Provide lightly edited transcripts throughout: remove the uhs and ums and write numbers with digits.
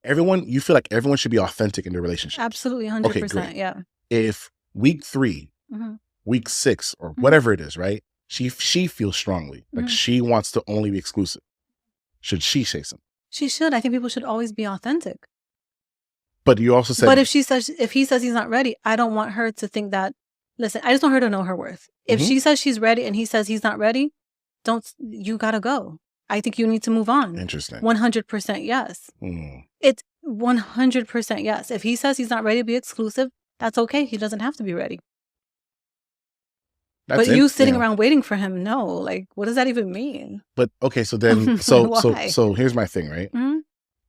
you feel like everyone should be authentic in their relationship. Absolutely, 100%. Okay, great. Yeah. If week 3, week 6, or whatever it is, right? She feels strongly like she wants to only be exclusive. Should she say something? She should. I think people should always be authentic. But you also said, but if he says he's not ready, I don't want her to think that. Listen, I just want her to know her worth. If she says she's ready and he says he's not ready, you gotta go. I think you need to move on. Interesting. 100% yes. It's 100% yes. If he says he's not ready to be exclusive, that's okay. He doesn't have to be ready. But you sitting around waiting for him, no. Like, what does that even mean? But okay, so then, so here's my thing, right?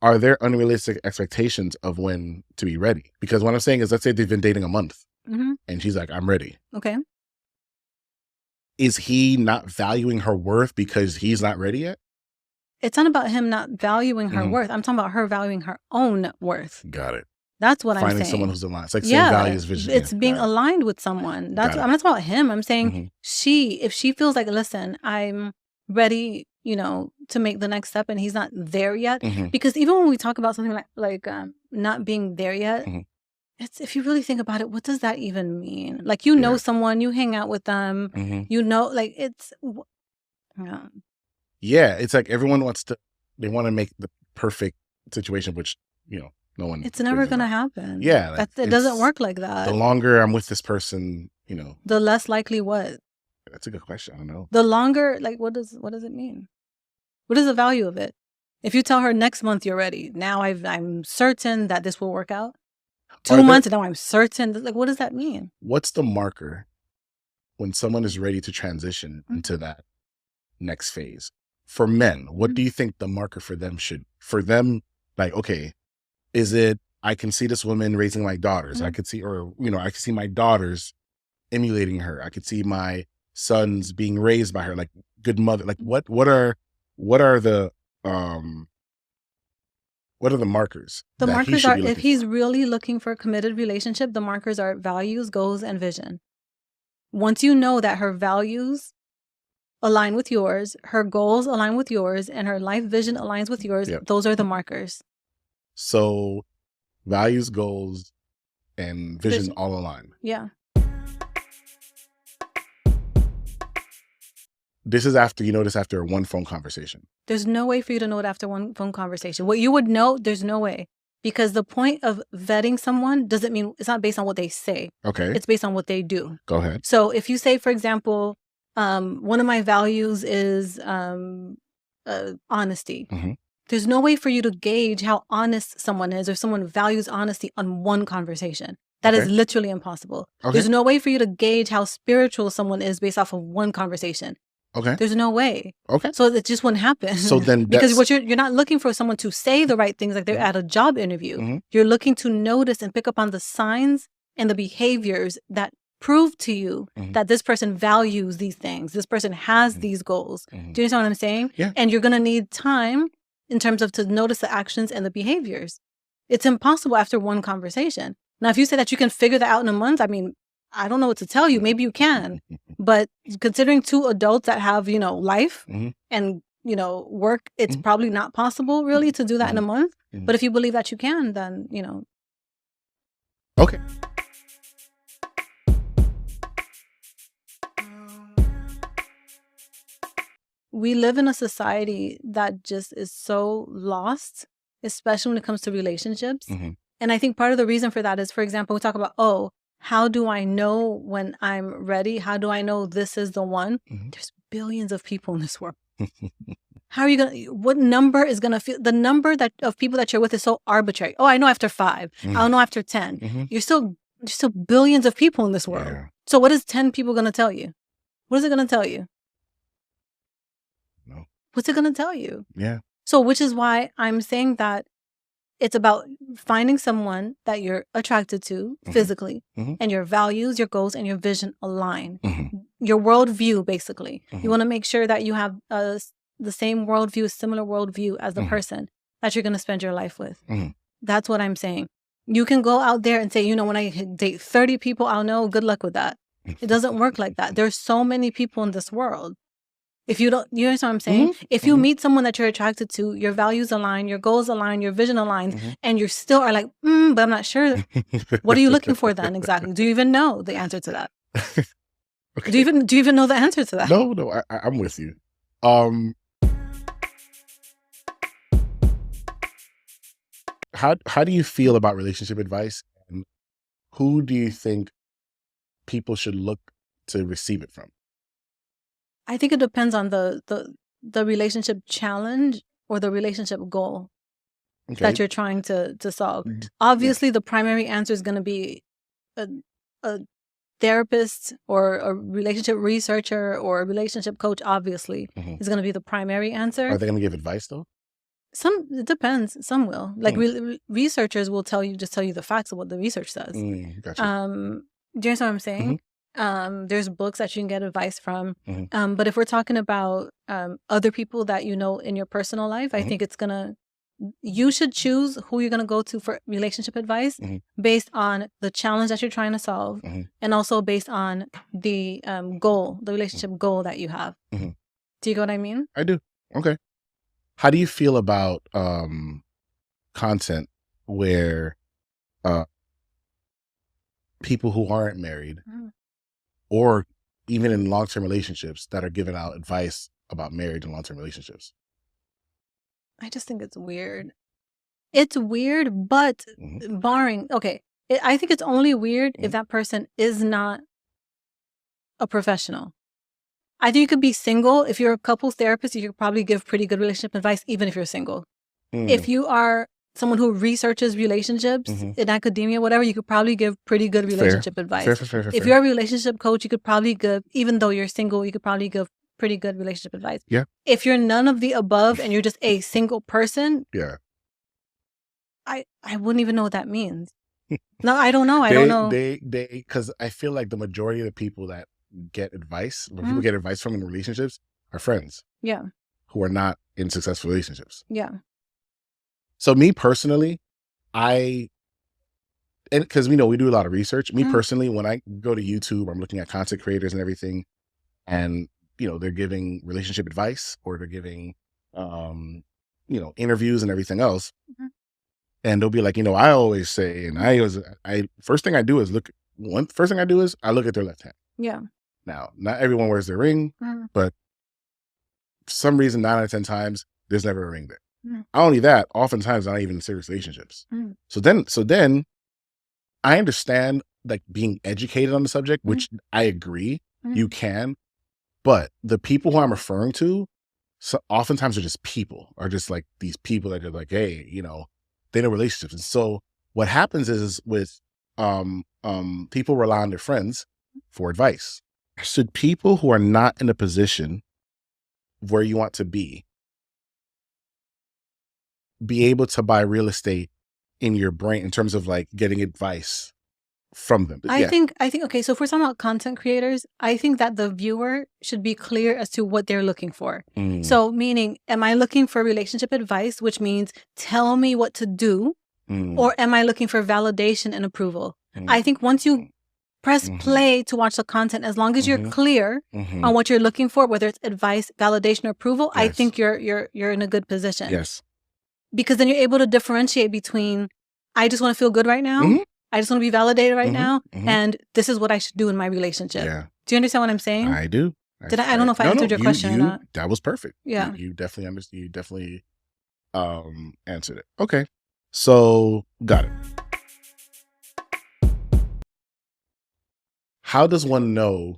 Are there unrealistic expectations of when to be ready? Because what I'm saying is, let's say they've been dating a month, and she's like, "I'm ready." Okay. Is he not valuing her worth because he's not ready yet? It's not about him not valuing her worth. I'm talking about her valuing her own worth. Got it. That's what I'm saying. Finding someone who's aligned. It's like same values, vision. It's being aligned with someone. I'm not talking about him. I'm saying if she feels like, listen, I'm ready, to make the next step and he's not there yet. Because even when we talk about something like not being there yet, it's, if you really think about it, what does that even mean? Like, know someone, you hang out with them, like it's, yeah, it's like everyone they want to make the perfect situation, which, no one. It's never going to happen. Yeah. It doesn't work like that. The longer I'm with this person, the less likely what? That's a good question. I don't know. The longer, like, what does it mean? What is the value of it? If you tell her next month you're ready, now I'm certain that this will work out. 2 months and now I'm certain. Like, what does that mean? What's the marker when someone is ready to transition into that next phase? For men, what do you think the marker for them, like, okay, is it, I can see this woman raising my daughters. I could see, I could see my daughters emulating her. I could see my sons being raised by her, like good mother. Like what are the markers? The markers are, if he's really looking for a committed relationship, the markers are values, goals, and vision. Once you know that her values align with yours, her goals align with yours, and her life vision aligns with yours, those are the markers. So values, goals, and vision all align. Yeah. This is after, after one phone conversation. There's no way for you to know it after one phone conversation. What you would know, there's no way. Because the point of vetting someone doesn't mean, it's not based on what they say. Okay. It's based on what they do. Go ahead. So if you say, for example, one of my values is honesty. There's no way for you to gauge how honest someone is or someone values honesty on one conversation. That is literally impossible. Okay. There's no way for you to gauge how spiritual someone is based off of one conversation. Okay. There's no way. Okay. So it just wouldn't happen. So then because what you're not looking for someone to say the right things like they're at a job interview. You're looking to notice and pick up on the signs and the behaviors that prove to you that this person values these things. This person has these goals. Do you understand what I'm saying? Yeah. And you're going to need time in terms of to notice the actions and the behaviors. It's impossible after one conversation. Now, if you say that you can figure that out in a month, I mean, I don't know what to tell you. Maybe you can. But considering 2 adults that have, life and, work, it's probably not possible really to do that in a month. But if you believe that you can, then, Okay. We live in a society that just is so lost, especially when it comes to relationships. And I think part of the reason for that is, for example, we talk about, how do I know when I'm ready? How do I know this is the one? There's billions of people in this world. How are you what number is going to feel, the number of people that you're with is so arbitrary. Oh, I know after 5. I'll know after 10. There's still billions of people in this world. Yeah. So what is 10 people going to tell you? What is it going to tell you? No. What's it going to tell you? Yeah. So which is why I'm saying that it's about finding someone that you're attracted to physically and your values, your goals, and your vision align. Your worldview, basically. You want to make sure that you have the same worldview, a similar worldview as the person that you're going to spend your life with. That's what I'm saying. You can go out there and say, when I date 30 people, I'll know. Good luck with that. It doesn't work like that. There's so many people in this world. If you don't, you understand what I'm saying? If you meet someone that you're attracted to, your values align, your goals align, your vision aligns, and you still are like, but I'm not sure. What are you looking for then exactly? Do you even know the answer to that? Okay. Do you even know the answer to that? No, I'm with you. How do you feel about relationship advice, and who do you think people should look to receive it from? I think it depends on the relationship challenge or the relationship goal that you're trying to solve. Obviously, the primary answer is going to be a therapist or a relationship researcher or a relationship coach. Obviously, is going to be the primary answer. Are they going to give advice though? It depends. Some will. Like researchers will tell you the facts of what the research says. Gotcha. Do you understand what I'm saying? There's books that you can get advice from. But if we're talking about other people that you know in your personal life, I think you should choose who you're gonna go to for relationship advice based on the challenge that you're trying to solve, and also based on the goal, the relationship goal that you have. Do you get what I mean? I do. Okay. How do you feel about content where people who aren't married or even in long-term relationships that are giving out advice about marriage and long-term relationships? I just think it's weird. It's weird, but barring, okay, I think it's only weird if that person is not a professional. I think you could be single. If you're a couples therapist, you could probably give pretty good relationship advice, even if you're single. If you are someone who researches relationships in academia, whatever, you could probably give pretty good relationship advice. Fair. If you're a relationship coach, you could probably give, even though you're single, you could probably give pretty good relationship advice. Yeah. If you're none of the above and you're just a single person, I wouldn't even know what that means. No, I don't know. I don't know. Because I feel like the majority of the people that get advice, when people get advice from in relationships, are friends. Yeah. Who are not in successful relationships. Yeah. So me personally, because we do a lot of research. Me personally, when I go to YouTube, I'm looking at content creators and everything, and they're giving relationship advice or they're giving interviews and everything else. And they'll be like, I always say, and first thing I do is I look at their left hand. Yeah. Now, not everyone wears their ring, but for some reason, 9 out of 10 times, there's never a ring there. Not only that, oftentimes not even in serious relationships. So then I understand like being educated on the subject, which I agree you can, but the people who I'm referring to, oftentimes are just people, are just like these people that are like, hey, they know relationships. And so what happens is with people rely on their friends for advice. Should people who are not in a position where you want to be able to buy real estate in your brain in terms of like getting advice from them? I think, okay, so if we're talking about content creators, I think that the viewer should be clear as to what they're looking for. So meaning, am I looking for relationship advice, which means tell me what to do, or am I looking for validation and approval? I think once you press play to watch the content, as long as you're clear on what you're looking for, whether it's advice, validation, or approval, I think you're in a good position. Yes. Because then you're able to differentiate between, I just want to feel good right now, I just want to be validated right now, and this is what I should do in my relationship. Yeah. Do you understand what I'm saying? I do. I don't know if I answered your question or not. That was perfect. Yeah. You definitely understood. You definitely answered it. Okay. So got it. How does one know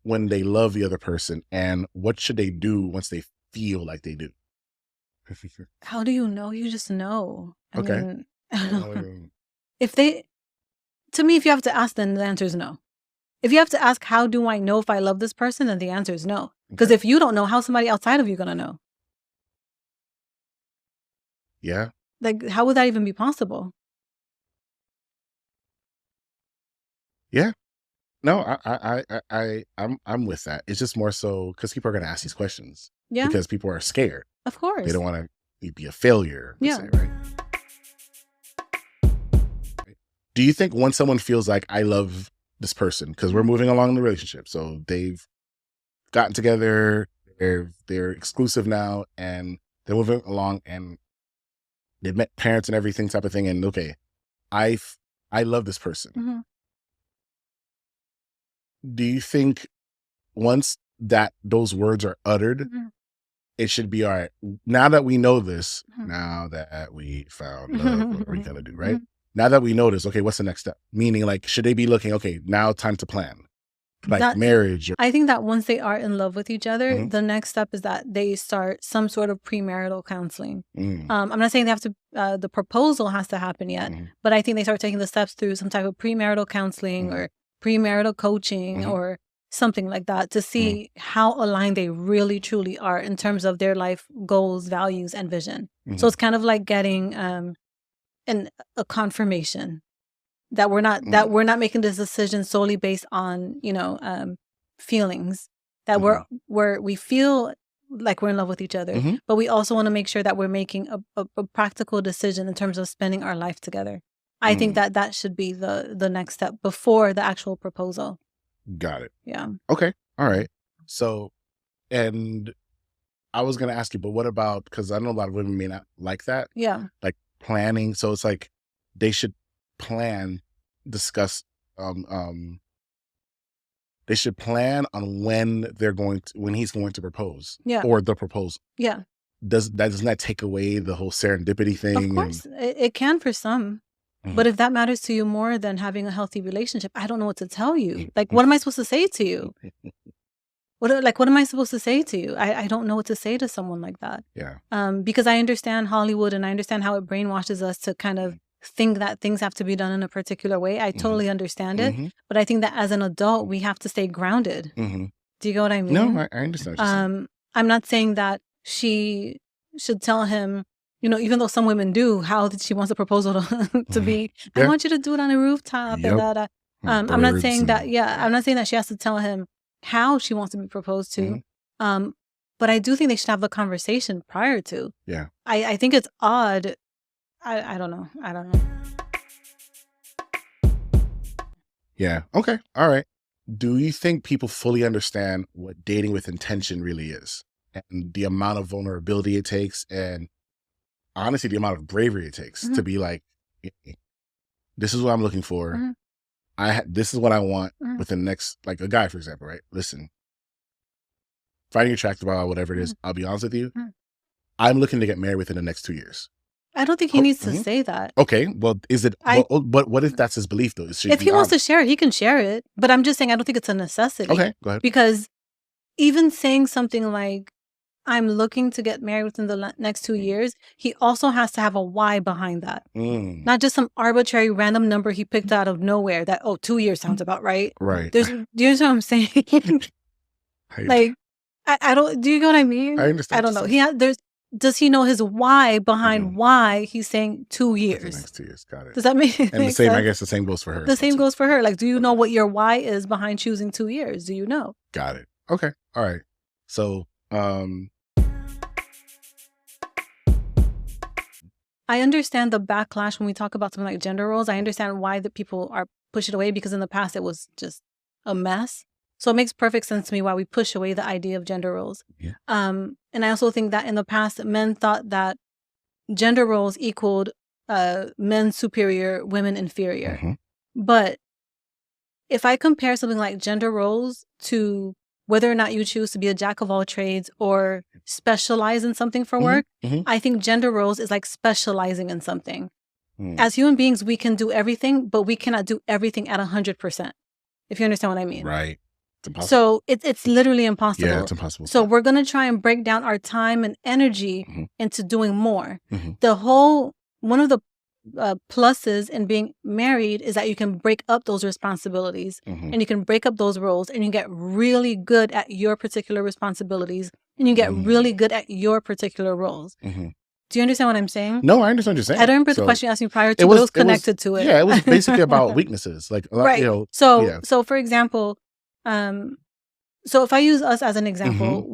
when they love the other person, and what should they do once they feel like they do? How do you know? You just know. I mean, to me, if you have to ask, then the answer is no. If you have to ask, how do I know if I love this person? Then the answer is no. Because if you don't know, how's somebody outside of you going to know? Yeah. Like, how would that even be possible? Yeah. No, I'm with that. It's just more so because people are going to ask these questions. Yeah. Because people are scared. Of course. They don't want to be a failure. Yeah. Say, right? Do you think when someone feels like I love this person, because we're moving along in the relationship, so they've gotten together, they're exclusive now, and they're moving along, and they've met parents and everything type of thing. And okay, I love this person. Mhm. Do you think once that those words are uttered, Mhm. it should be all right? Now that we know this, Mhm. now that we found love, what are we gonna do, right? Mhm. Now that we know this, okay, what's the next step? Meaning, like, should they be looking? Okay, now time to plan, like That marriage. Or, I think that once they are in love with each other, Mhm. the next step is that they start some sort of premarital counseling. Mm, I'm not saying they have to, the proposal has to happen yet, mhm, but I think they start taking the steps through some type of premarital counseling Mhm. or premarital coaching Mhm. or something like that to see how aligned they really truly are in terms of their life goals, values, and vision. So Mhm. it's kind of like getting a confirmation that Mm, we're not making this decision solely based on feelings, that mhm. we feel like we're in love with each other, Mhm. but we also want to make sure that we're making a practical decision in terms of spending our life together. I think Mm. that should be the next step before the actual proposal. Got it. Yeah. Okay. All right. So, and I was gonna ask you, but what about, because I know a lot of women may not like that, Yeah. like planning. So it's like they should plan, discuss, um, um, they should plan on when he's going to propose Yeah. or the proposal. Yeah. Doesn't that take away the whole serendipity Of thing? And course, it can for some. Mhm. But if that matters to you more than having a healthy relationship, I don't know what to tell you. Like, what am I supposed to say to you? What am I supposed to say to you? I don't know what to say to someone like that. Yeah. Because I understand Hollywood and I understand how it brainwashes us to kind of think that things have to be done in a particular way. I totally understand it. Mhm. But I think that as an adult, we have to stay grounded. Mhm. Do you get what I No, mean? I understand what you're saying. I'm not saying that she should tell him, even though some women do, how that she wants a proposal to Mhm. be, I Yeah. want you to do it on a rooftop and Yep. da da. I'm not Birds saying that, and yeah, I'm not saying that she has to tell him how she wants to be proposed to. Mhm. Um, but I do think they should have a conversation prior to. Yeah. I think it's odd. I don't know. I don't know. Yeah. Okay. All right. Do you think people fully understand what dating with intention really is, and the amount of vulnerability it takes, and honestly, the amount of bravery it takes to Mhm. be like, this is what I'm looking for. Mhm. This is what I want Mhm. within the next, like a guy, for example, right? Listen, finding you attractive or whatever it is, Mhm. I'll be honest with you. Mhm. I'm looking to get married within the next 2 years. I don't think he needs to Mhm. say that. Okay. Well, is it, I but what if that's his belief though? Should he If be he wants to honest? share it, he can share it. But I'm just saying I don't think it's a necessity. Okay. Go ahead. Because even saying something like, I'm looking to get married within the next 2 years, he also has to have a why behind that. Mm, Not just some arbitrary random number he picked out of nowhere that, 2 years sounds about right. right. Do you understand what I'm saying? I, Like, I don't, do you know what I mean? I understand I what don't you're know. saying. Does he know his why behind Mhm. why he's saying 2 Within the years? next 2 years. Got it. Does that make, And the make same, I sense? guess the same goes for her The as well same too. goes for her. Like, do you know Okay. what your why is behind choosing 2 years? Do you know? Got it. Okay. All right. So, I understand the backlash when we talk about something like gender roles. I understand why the people are push it away because in the past it was just a mess. So it makes perfect sense to me why we push away the idea of gender roles. Yeah. And I also think that in the past men thought that gender roles equaled men superior, women inferior. Mhm. But if I compare something like gender roles to whether or not you choose to be a jack of all trades or specialize in something for Mhm. work, Mhm. I think gender roles is like specializing in something. Mm. As human beings, we can do everything, but we cannot do everything at 100%, if you understand what I mean. Right. It's impossible. So it's literally impossible. Yeah, it's impossible. So we're going to try and break down our time and energy Mhm. into doing more. Mhm. One of the pluses in being married is that you can break up those responsibilities Mhm. and you can break up those roles and you get really good at your particular responsibilities and you get really good at your particular roles. Mhm. Do you understand what I'm saying? No, I understand what you're saying. I don't remember the So question you asked me prior to, but it was connected to it. Yeah, it was basically about weaknesses. Like, Right. you know, yeah. So for example, so if I use us as an example,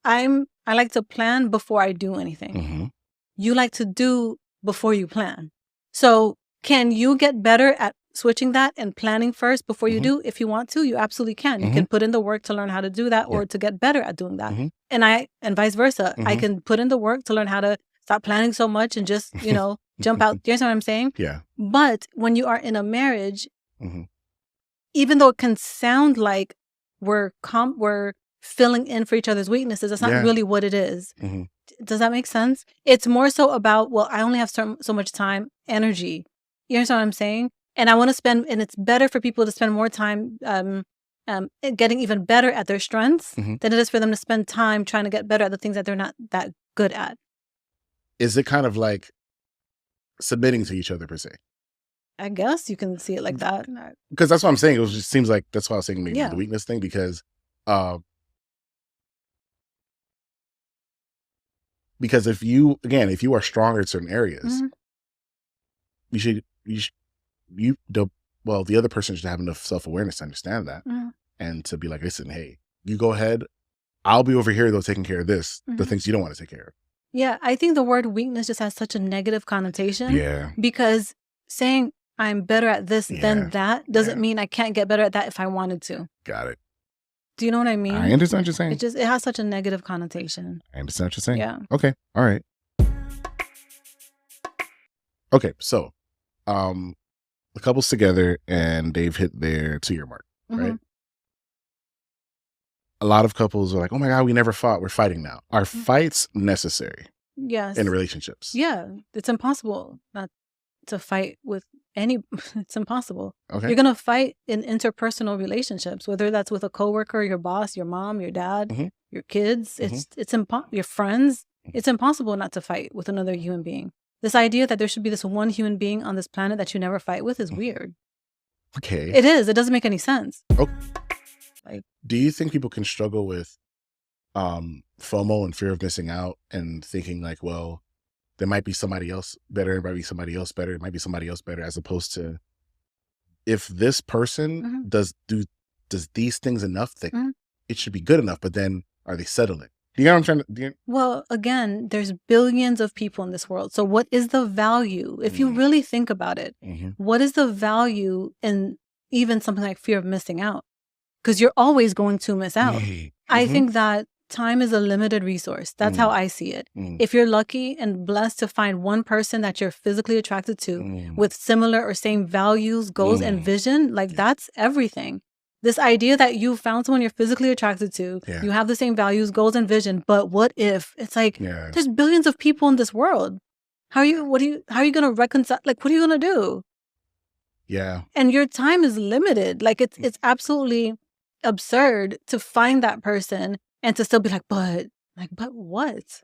I like to plan before I do anything. Mhm. You like to do before you plan. So can you get better at switching that and planning first before you do, if you want to, you absolutely can. You can put in the work to learn how to do that or to get better at doing that. And vice versa. I can put in the work to learn how to stop planning so much and just, jump out. You know what I'm saying? Yeah. But when you are in a marriage, even though it can sound like we're filling in for each other's weaknesses, that's not really what it is. Does that make sense? It's more so about, well, I only have so much time, energy. You understand what I'm saying? And I want to spend, and it's better for people to spend more time getting even better at their strengths than it is for them to spend time trying to get better at the things that they're not that good at. Is it kind of like submitting to each other per se? I guess you can see it like that. Because that's what I'm saying. It just seems like that's why I was saying maybe the weakness thing, because if you are stronger in certain areas, the other person should have enough self-awareness to understand that and to be like, listen, hey, you go ahead. I'll be over here though taking care of this, the things you don't want to take care of. Yeah, I think the word weakness just has such a negative connotation. Yeah. Because saying I'm better at this than that doesn't mean I can't get better at that if I wanted to. Got it. Do you know what I mean? I understand what you're saying. It has such a negative connotation. I understand what you're saying. Yeah. Okay. All right. Okay. So, the couple's together and they've hit their 2-year mark, right? A lot of couples are like, oh my God, we never fought. We're fighting now. Are fights necessary? Yes. In relationships? Yeah. It's impossible not to fight with it's impossible. Okay. You're going to fight in interpersonal relationships, whether that's with a coworker, your boss, your mom, your dad, your kids, your friends. It's impossible not to fight with another human being. This idea that there should be this one human being on this planet that you never fight with is weird. Okay. It is. It doesn't make any sense. Okay. Do you think people can struggle with FOMO and fear of missing out and thinking like, well, there might be somebody else better, it might be somebody else better, it might be somebody else better, as opposed to if this person does these things enough that it should be good enough, but then are they settling? You know what I'm trying to... Well, again, there's billions of people in this world. So what is the value? If you really think about it, what is the value in even something like fear of missing out? Because you're always going to miss out. I think that time is a limited resource. That's how I see it. If you're lucky and blessed to find one person that you're physically attracted to with similar or same values, goals, and vision, like that's everything. This idea that you found someone you're physically attracted to, you have the same values, goals, and vision, but what if? It's like, there's billions of people in this world. How are you going to reconcile? Like, what are you going to do? Yeah. And your time is limited. Like, it's absolutely absurd to find that person and to still be like, but what?